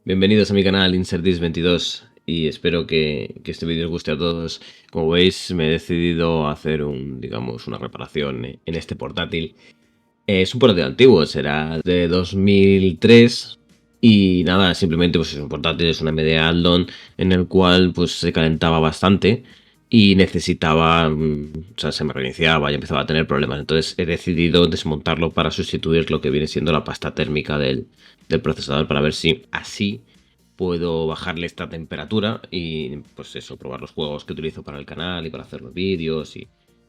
Bienvenidos a mi canal InsertDis22 y espero que este vídeo os guste a todos. Como veis, me he decidido a hacer digamos, una reparación en este portátil. Es un portátil antiguo, será de 2003 y nada, simplemente pues es un portátil, es una media Aldon en el cual pues se calentaba bastante y necesitaba, o sea, se me reiniciaba y empezaba a tener problemas. Entonces he decidido desmontarlo para sustituir lo que viene siendo la pasta térmica del procesador para ver si así puedo bajarle esta temperatura y pues eso, probar los juegos que utilizo para el canal y para hacer los vídeos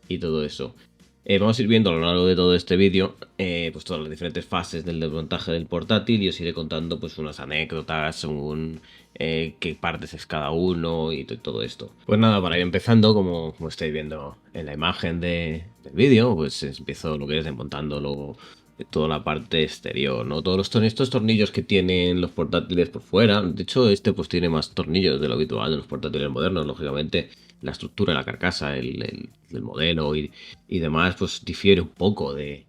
y todo eso. Vamos a ir viendo a lo largo de todo este vídeo pues todas las diferentes fases del desmontaje del portátil y os iré contando pues unas anécdotas según qué partes es cada uno y todo esto. Pues nada, para ir empezando, como estáis viendo en la imagen del vídeo, pues empiezo lo que es desmontando toda la parte exterior, ¿no? Todos estos tornillos que tienen los portátiles por fuera. De hecho, este pues tiene más tornillos de lo habitual de los portátiles modernos, lógicamente. La estructura, la carcasa, el modelo y demás, pues difiere un poco de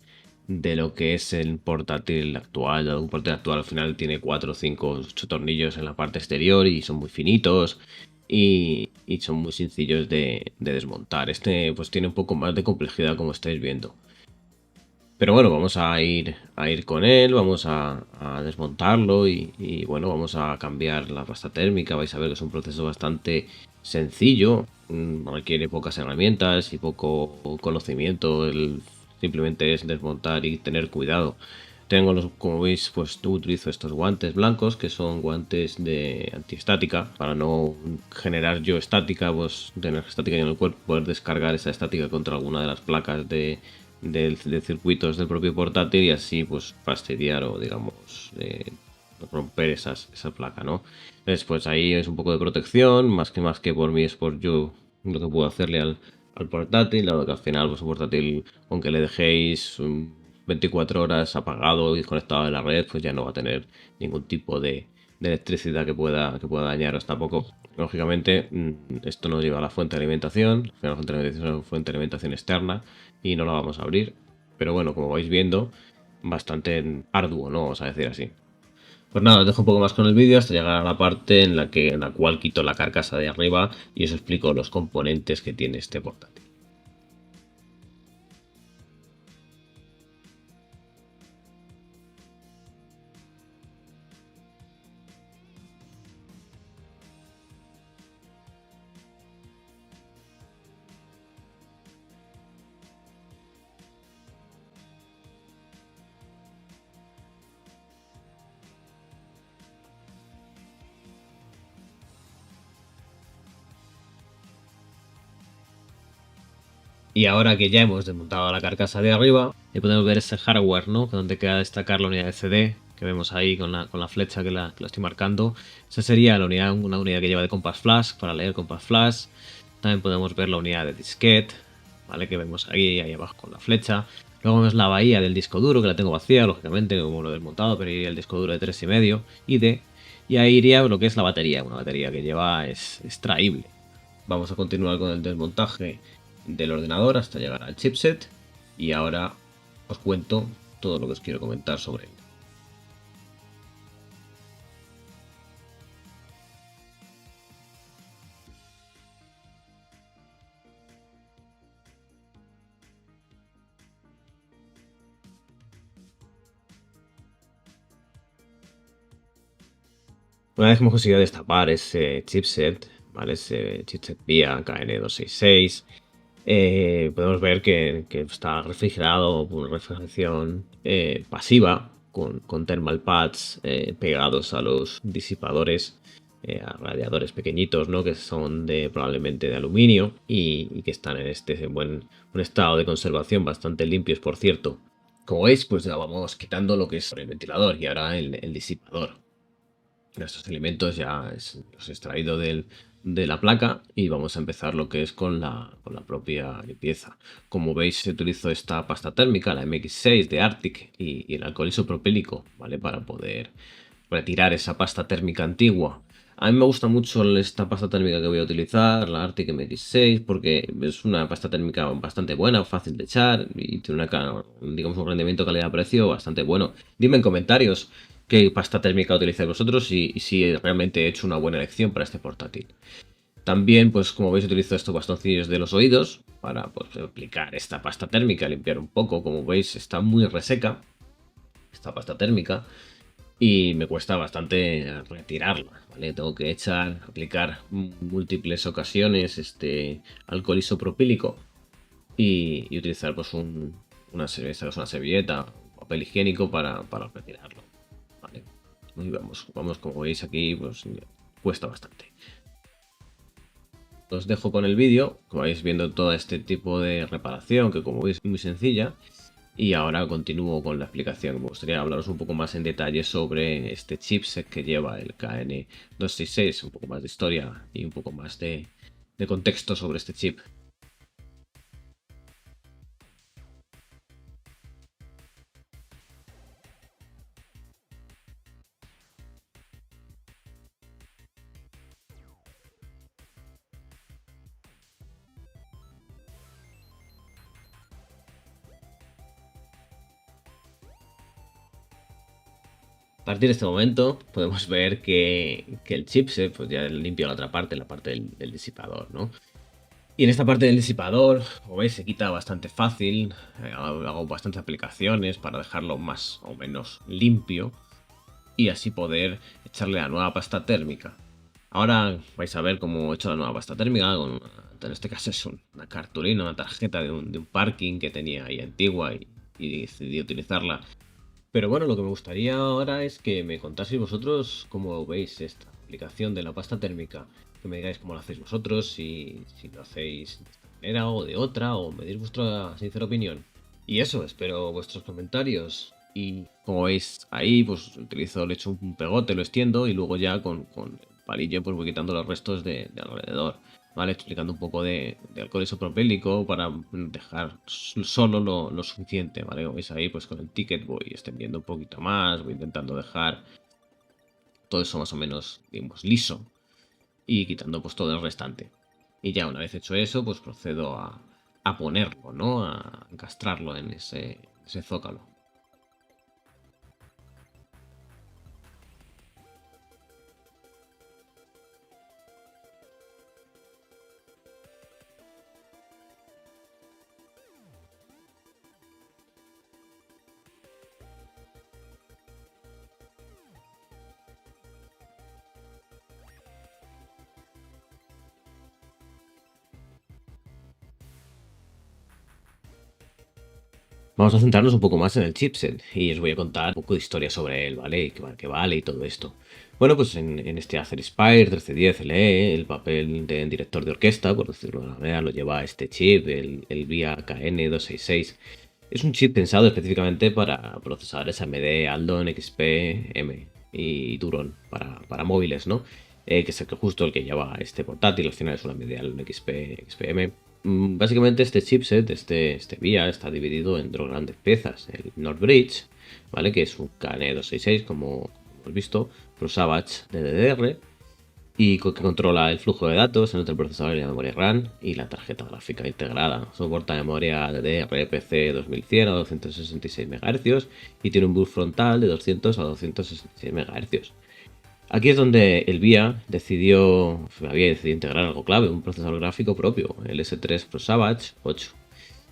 lo que es el portátil actual. Un portátil actual al final tiene 4, 5, 8 tornillos en la parte exterior y son muy finitos y son muy sencillos de desmontar. Este pues tiene un poco más de complejidad como estáis viendo. Pero bueno, vamos a ir con él, vamos a desmontarlo y bueno, vamos a cambiar la pasta térmica. Vais a ver que es un proceso bastante sencillo, requiere pocas herramientas y poco conocimiento. Simplemente es desmontar y tener cuidado. Como veis, pues utilizo estos guantes blancos que son guantes de antiestática para no generar yo estática, pues tener estática en el cuerpo, poder descargar esa estática contra alguna de las placas de circuitos del propio portátil y así pues fastidiar o digamos romper esa placa, ¿no? Entonces pues ahí es un poco de protección, más que por mí es por yo lo que puedo hacerle al portátil, dado que al final pues un portátil, aunque le dejéis 24 horas apagado y desconectado de la red, pues ya no va a tener ningún tipo de electricidad que pueda dañaros tampoco. Lógicamente, esto no lleva a la fuente de alimentación, la fuente de alimentación es una fuente de alimentación externa y no la vamos a abrir. Pero bueno, como vais viendo, bastante arduo, ¿no? Vamos a decir así. Pues nada, os dejo un poco más con el vídeo hasta llegar a la parte en la cual quito la carcasa de arriba y os explico los componentes que tiene este portátil. Y ahora que ya hemos desmontado la carcasa de arriba, y podemos ver ese hardware, ¿no? Donde queda destacar la unidad de CD, que vemos ahí con la flecha que la estoy marcando. Esa sería una unidad que lleva de Compass Flash, para leer Compass Flash. También podemos ver la unidad de disquete, ¿vale? Que vemos ahí abajo con la flecha. Luego vemos la bahía del disco duro, que la tengo vacía, lógicamente, como lo he desmontado, pero iría el disco duro de 3,5 y ahí iría lo que es la batería, una batería que lleva es extraíble. Vamos a continuar con el desmontaje del ordenador hasta llegar al chipset y ahora os cuento todo lo que os quiero comentar sobre él. Una vez que hemos conseguido destapar ese chipset, ¿vale? Ese chipset VIA KN266, podemos ver que está refrigerado por una refrigeración pasiva con thermal pads pegados a los disipadores, a radiadores pequeñitos, ¿no? Que son probablemente de aluminio y que están en este buen estado de conservación, bastante limpios, por cierto. Como veis, pues ya vamos quitando lo que es el ventilador y ahora el disipador. Estos elementos ya los he extraído de la placa y vamos a empezar lo que es con la propia limpieza. Como veis, utilizo esta pasta térmica, la MX6 de Arctic y el alcohol isopropílico, ¿vale? Para poder retirar esa pasta térmica antigua. A mí me gusta mucho esta pasta térmica que voy a utilizar, la Arctic MX6, porque es una pasta térmica bastante buena, fácil de echar y tiene digamos, un rendimiento calidad-precio bastante bueno. Dime en comentarios qué pasta térmica utilizáis vosotros y si realmente he hecho una buena elección para este portátil. También, pues como veis, utilizo estos bastoncillos de los oídos para pues, aplicar esta pasta térmica, limpiar un poco. Como veis, está muy reseca esta pasta térmica y me cuesta bastante retirarla, ¿vale? Tengo que aplicar múltiples ocasiones este alcohol isopropílico y utilizar pues una servilleta, un papel higiénico para retirarlo, ¿vale? Y vamos, como veis aquí, pues cuesta bastante. Os dejo con el vídeo, como vais viendo todo este tipo de reparación, que como veis es muy sencilla. Y ahora continúo con la explicación. Me gustaría hablaros un poco más en detalle sobre este chipset que lleva el KN266, un poco más de historia y un poco más de contexto sobre este chip. A partir de este momento podemos ver que el chipset pues ya limpia la otra parte, la parte del disipador, ¿no? Y en esta parte del disipador, como veis, se quita bastante fácil. Hago bastantes aplicaciones para dejarlo más o menos limpio y así poder echarle la nueva pasta térmica. Ahora vais a ver cómo he hecho la nueva pasta térmica. En este caso es una cartulina, una tarjeta de un parking que tenía ahí antigua y decidí utilizarla. Pero bueno, lo que me gustaría ahora es que me contaseis vosotros cómo veis esta aplicación de la pasta térmica. Que me digáis cómo lo hacéis vosotros, si lo hacéis de esta manera o de otra, o me deis vuestra sincera opinión. Y eso, espero vuestros comentarios. Y como veis ahí, pues le echo un pegote, lo extiendo y luego ya con el palillo pues voy quitando los restos de alrededor. ¿Vale? Explicando un poco de alcohol isopropílico para dejar solo lo suficiente, ¿vale? Como veis ahí, pues con el ticket voy extendiendo un poquito más, voy intentando dejar todo eso más o menos, digamos, liso y quitando pues todo el restante. Y ya una vez hecho eso, pues procedo a ponerlo, ¿no? A encastrarlo en ese zócalo. Vamos a centrarnos un poco más en el chipset y os voy a contar un poco de historia sobre él, ¿vale? ¿Qué vale y todo esto? Bueno, pues en este Acer Spire 1310 LE, el papel de director de orquesta, por decirlo de alguna manera, lo lleva este chip, el VIA KN266. Es un chip pensado específicamente para procesadores AMD Aldo XP M y Duron para móviles, ¿no? Que es justo el que lleva este portátil, al final es una AMD Aldo XP M. Básicamente este chipset, este VIA, está dividido en dos grandes piezas. El Northbridge, ¿vale? Que es un KN266, como hemos visto, Pro Savage DDR, y que controla el flujo de datos entre el procesador y la memoria RAM y la tarjeta gráfica integrada. Soporta memoria DDR-PC 2100 a 266 MHz y tiene un bus frontal de 200 a 266 MHz. Aquí es donde el VIA había decidido integrar algo clave, un procesador gráfico propio, el S3 Pro Savage 8.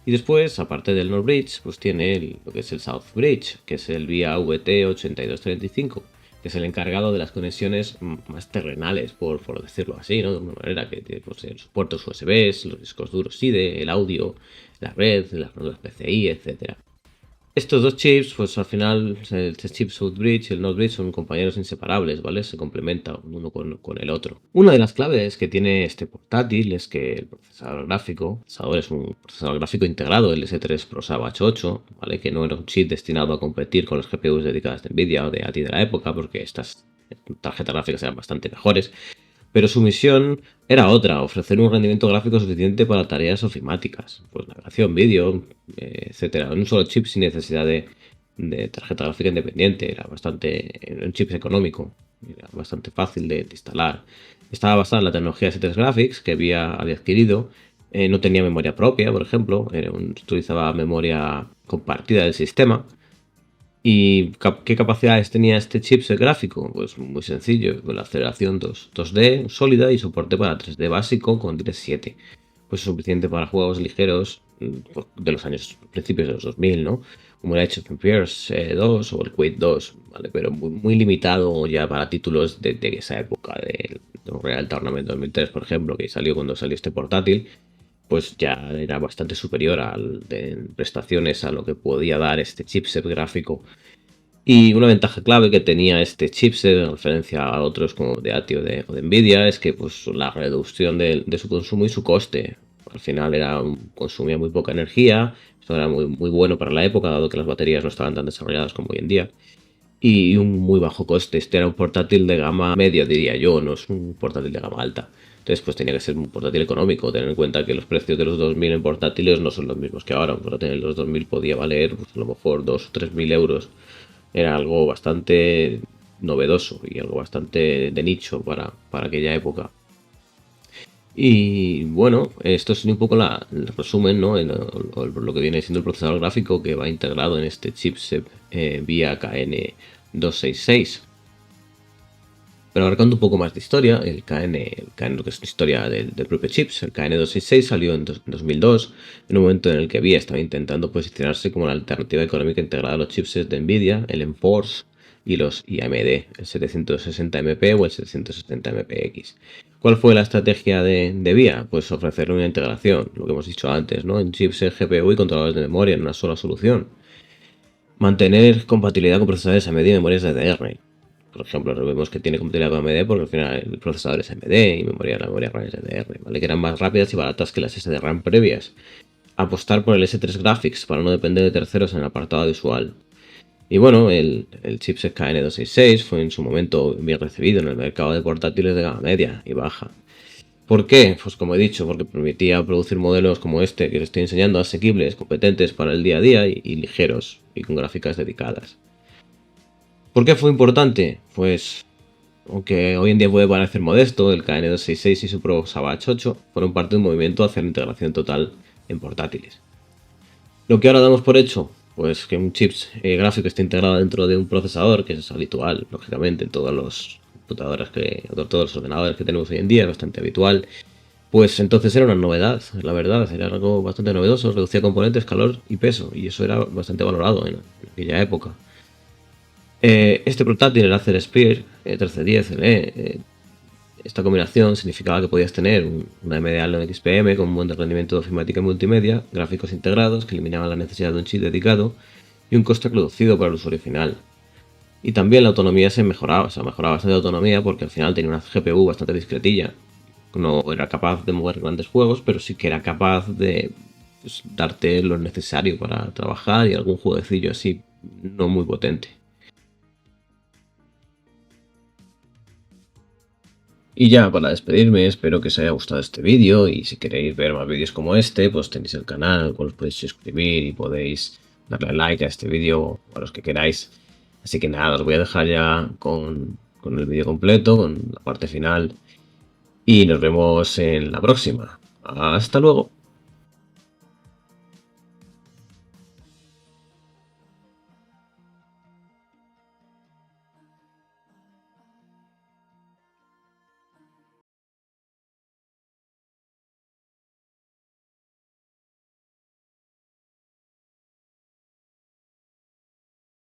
Y después, aparte del Northbridge, pues tiene lo que es el Southbridge, que es el VIA VT8235, que es el encargado de las conexiones más terrenales, por decirlo así, ¿no? De una manera que tiene pues, los puertos USB, los discos duros SIDE, el audio, la red, las ruedas PCI, etcétera. Estos dos chips, pues al final, el chip Southbridge y el Northbridge son compañeros inseparables, ¿vale? Se complementan uno con el otro. Una de las claves que tiene este portátil es que el procesador es un procesador gráfico integrado, el S3 Pro Savage 8, ¿vale? Que no era un chip destinado a competir con las GPUs dedicadas de Nvidia o de ATI de la época, porque estas tarjetas gráficas eran bastante mejores. Pero su misión era otra, ofrecer un rendimiento gráfico suficiente para tareas ofimáticas, pues navegación, vídeo, etcétera, en un solo chip sin necesidad de tarjeta gráfica independiente. Era un chip económico, era bastante fácil de instalar. Estaba basada en la tecnología de S3 Graphics que había adquirido. No tenía memoria propia, por ejemplo, utilizaba memoria compartida del sistema. ¿Y qué capacidades tenía este chipset gráfico? Pues muy sencillo, con la aceleración 2D sólida y soporte para 3D básico con DirectX 7. Pues suficiente para juegos ligeros pues, de los años principios de los 2000, ¿no? Como el Age of Empires 2 o el Quake 2, ¿vale? Pero muy limitado ya para títulos de esa época, del Real Tournament 2003, por ejemplo, que salió cuando salió este portátil, pues ya era bastante superior de prestaciones a lo que podía dar este chipset gráfico. Y una ventaja clave que tenía este chipset en referencia a otros como de ATI o de Nvidia es que pues, la reducción de su consumo y su coste. Al final consumía muy poca energía, esto era muy bueno para la época, dado que las baterías no estaban tan desarrolladas como hoy en día. Y un muy bajo coste. Este era un portátil de gama media, diría yo, no es un portátil de gama alta. Entonces, pues tenía que ser un portátil económico. Tener en cuenta que los precios de los 2000 en portátiles no son los mismos que ahora. Un portátil de los 2000 podía valer pues, a lo mejor 2 o 3 mil euros. Era algo bastante novedoso y algo bastante de nicho para aquella época. Y bueno, esto es un poco el resumen, ¿no? Lo que viene siendo el procesador gráfico que va integrado en este chipset vía KN266. Pero abarcando un poco más de historia, lo que es la historia del propio chips, el KN266 salió en 2002, en un momento en el que VIA estaba intentando posicionarse como la alternativa económica integrada a los chipsets de Nvidia, el Enforce y los AMD, el 760MP o el 760MPX. ¿Cuál fue la estrategia de VIA? Pues ofrecer una integración, lo que hemos dicho antes, ¿no? En chipset GPU y controladores de memoria en una sola solución. Mantener compatibilidad con procesadores AMD y memorias DDR. Por ejemplo, vemos que tiene compatibilidad con AMD porque al final el procesador es AMD y la memoria RAM es DDR, ¿vale? Que eran más rápidas y baratas que las SDRAM previas. Apostar por el S3 Graphics para no depender de terceros en el apartado visual. Y bueno, el chipset KN266 fue en su momento bien recibido en el mercado de portátiles de gama media y baja. ¿Por qué? Pues como he dicho, porque permitía producir modelos como este que os estoy enseñando, asequibles, competentes para el día a día y ligeros y con gráficas dedicadas. ¿Por qué fue importante? Pues, aunque hoy en día puede parecer modesto, el KN266 y su Pro Savage 8 fueron parte de un movimiento hacia la integración total en portátiles. Lo que ahora damos por hecho, pues que un chip gráfico esté integrado dentro de un procesador, que es habitual, lógicamente, en todas las computadoras todos los ordenadores que tenemos hoy en día, es bastante habitual. Pues entonces era una novedad, la verdad, era algo bastante novedoso, reducía componentes, calor y peso, y eso era bastante valorado en aquella época. Este portátil, el Acer Spear 1310 LE, esta combinación significaba que podías tener una AMD Allen XPM con un buen rendimiento de ofimática y multimedia, gráficos integrados que eliminaban la necesidad de un chip dedicado y un coste reducido para el usuario final. Y también la autonomía mejoraba bastante la autonomía porque al final tenía una GPU bastante discretilla. No era capaz de mover grandes juegos, pero sí que era capaz de pues, darte lo necesario para trabajar y algún jueguecillo así no muy potente. Y ya, para despedirme, espero que os haya gustado este vídeo y si queréis ver más vídeos como este, pues tenéis el canal al cual os podéis suscribir y podéis darle like a este vídeo a los que queráis. Así que nada, os voy a dejar ya con el vídeo completo, con la parte final y nos vemos en la próxima. Hasta luego.